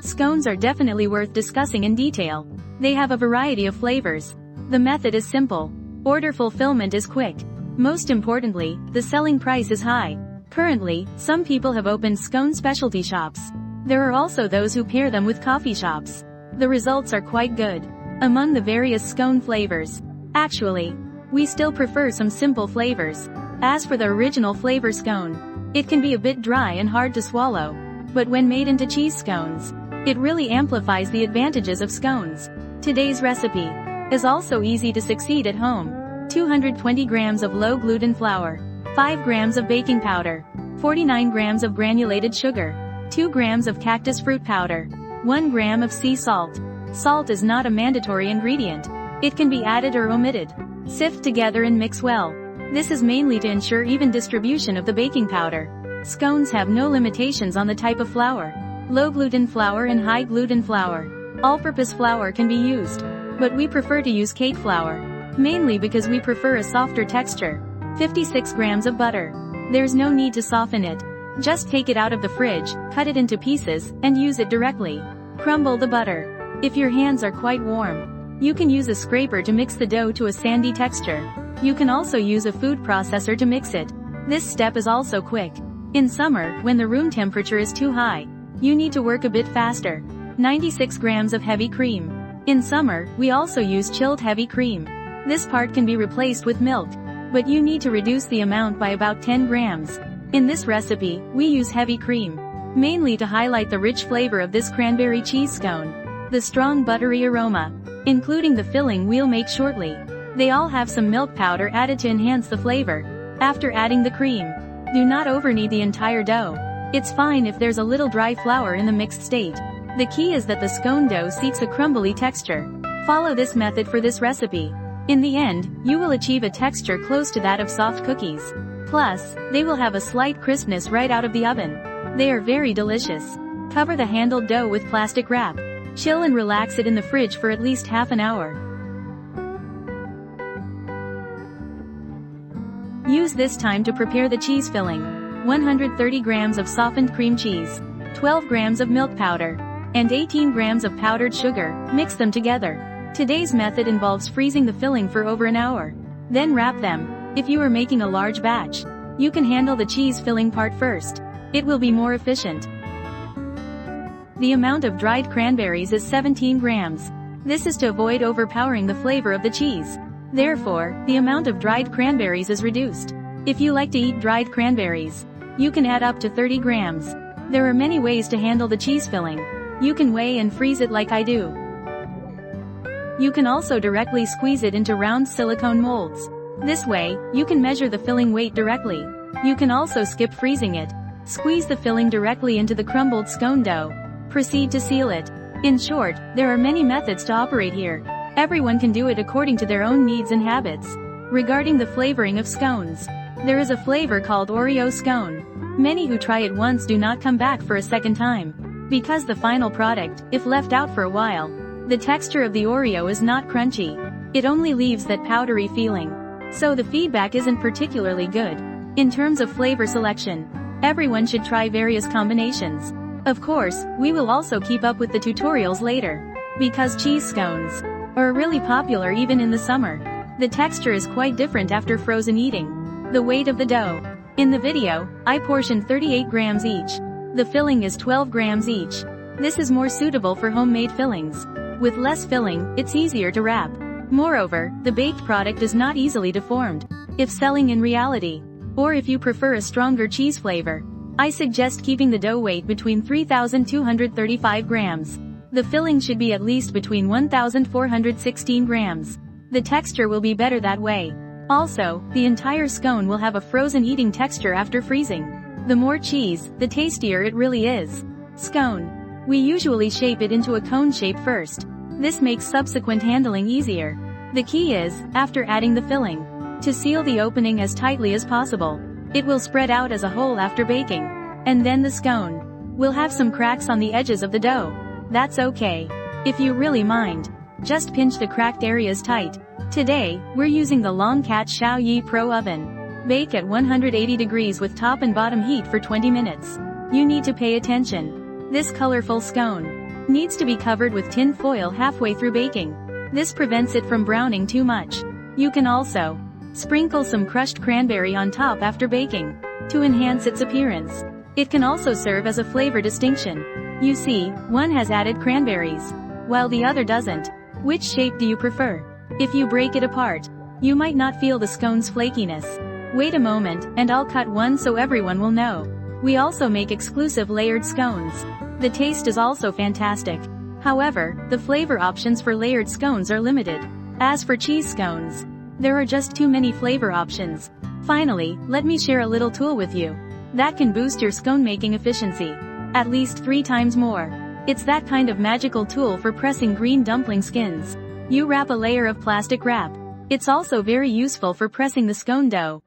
Scones are definitely worth discussing in detail. They have a variety of flavors. The method is simple. Order fulfillment is quick. Most importantly, the selling price is high. Currently, some people have opened scone specialty shops. There are also those who pair them with coffee shops. The results are quite good. Among the various scone flavors, actually, we still prefer some simple flavors. As for the original flavor scone, it can be a bit dry and hard to swallow. But when made into cheese scones, it really amplifies the advantages of scones. Today's recipe is also easy to succeed at home. 220 grams of low-gluten flour, 5 grams of baking powder, 49 grams of granulated sugar, 2 grams of cactus fruit powder, 1 gram of sea salt. Salt is not a mandatory ingredient. It can be added or omitted. Sift together and mix well. This is mainly to ensure even distribution of the baking powder. Scones have no limitations on the type of flour. Low-gluten flour and high-gluten flour. All-purpose flour can be used. But we prefer to use cake flour. Mainly because we prefer a softer texture. 56 grams of butter. There's no need to soften it. Just take it out of the fridge, cut it into pieces, and use it directly. Crumble the butter. If your hands are quite warm, you can use a scraper to mix the dough to a sandy texture. You can also use a food processor to mix it. This step is also quick. In summer, when the room temperature is too high, you need to work a bit faster. 96 grams of heavy cream. In summer, we also use chilled heavy cream. This part can be replaced with milk, but you need to reduce the amount by about 10 grams. In this recipe, we use heavy cream, mainly to highlight the rich flavor of this cranberry cheese scone. The strong buttery aroma, including the filling we'll make shortly. They all have some milk powder added to enhance the flavor. After adding the cream, do not overknead the entire dough. It's fine if there's a little dry flour in the mixed state. The key is that the scone dough seeks a crumbly texture. Follow this method for this recipe. In the end, you will achieve a texture close to that of soft cookies. Plus, they will have a slight crispness right out of the oven. They are very delicious. Cover the handled dough with plastic wrap. Chill and relax it in the fridge for at least half an hour. Use this time to prepare the cheese filling. 130 grams of softened cream cheese, 12 grams of milk powder, and 18 grams of powdered sugar. Mix them together. Today's method involves freezing the filling for over an hour. Then wrap them. If you are making a large batch, you can handle the cheese filling part first. It will be more efficient. The amount of dried cranberries is 17 grams. This is to avoid overpowering the flavor of the cheese. Therefore, the amount of dried cranberries is reduced. If you like to eat dried cranberries, you can add up to 30 grams. There are many ways to handle the cheese filling. You can weigh and freeze it like I do. You can also directly squeeze it into round silicone molds. This way, you can measure the filling weight directly. You can also skip freezing it. Squeeze the filling directly into the crumbled scone dough. Proceed to seal it. In short, there are many methods to operate here. Everyone can do it according to their own needs and habits. Regarding the flavoring of scones, there is a flavor called Oreo scone. Many who try it once do not come back for a second time. Because the final product, if left out for a while, the texture of the Oreo is not crunchy. It only leaves that powdery feeling. So the feedback isn't particularly good. In terms of flavor selection, everyone should try various combinations. Of course, we will also keep up with the tutorials later. Because cheese scones are really popular even in the summer. The texture is quite different after frozen eating. The weight of the dough. In the video, I portioned 38 grams each. The filling is 12 grams each. This is more suitable for homemade fillings. With less filling, it's easier to wrap. Moreover, the baked product is not easily deformed. If selling in reality, or if you prefer a stronger cheese flavor, I suggest keeping the dough weight between 3,235 grams. The filling should be at least between 1,416 grams. The texture will be better that way. Also, the entire scone will have a frozen eating texture after freezing. The more cheese, the tastier it really is. Scone. We usually shape it into a cone shape first. This makes subsequent handling easier. The key is, after adding the filling, to seal the opening as tightly as possible. It will spread out as a whole after baking. And then the scone will have some cracks on the edges of the dough. That's okay. If you really mind, just pinch the cracked areas tight. Today, we're using the Longcat Xiaoyi Pro oven. Bake at 180 degrees with top and bottom heat for 20 minutes. You need to pay attention. This colorful scone Needs to be covered with tin foil halfway through baking. This prevents it from browning too much. You can also sprinkle some crushed cranberry on top after baking to enhance its appearance. It can also serve as a flavor distinction. You see, one has added cranberries, while the other doesn't. Which shape do you prefer? If you break it apart, you might not feel the scone's flakiness. Wait a moment, and I'll cut one so everyone will know. We also make exclusive layered scones. The taste is also fantastic. However, the flavor options for layered scones are limited. As for cheese scones, there are just too many flavor options. Finally, let me share a little tool with you that can boost your scone making efficiency at least 3 times more. It's that kind of magical tool for pressing green dumpling skins. You wrap a layer of plastic wrap. It's also very useful for pressing the scone dough.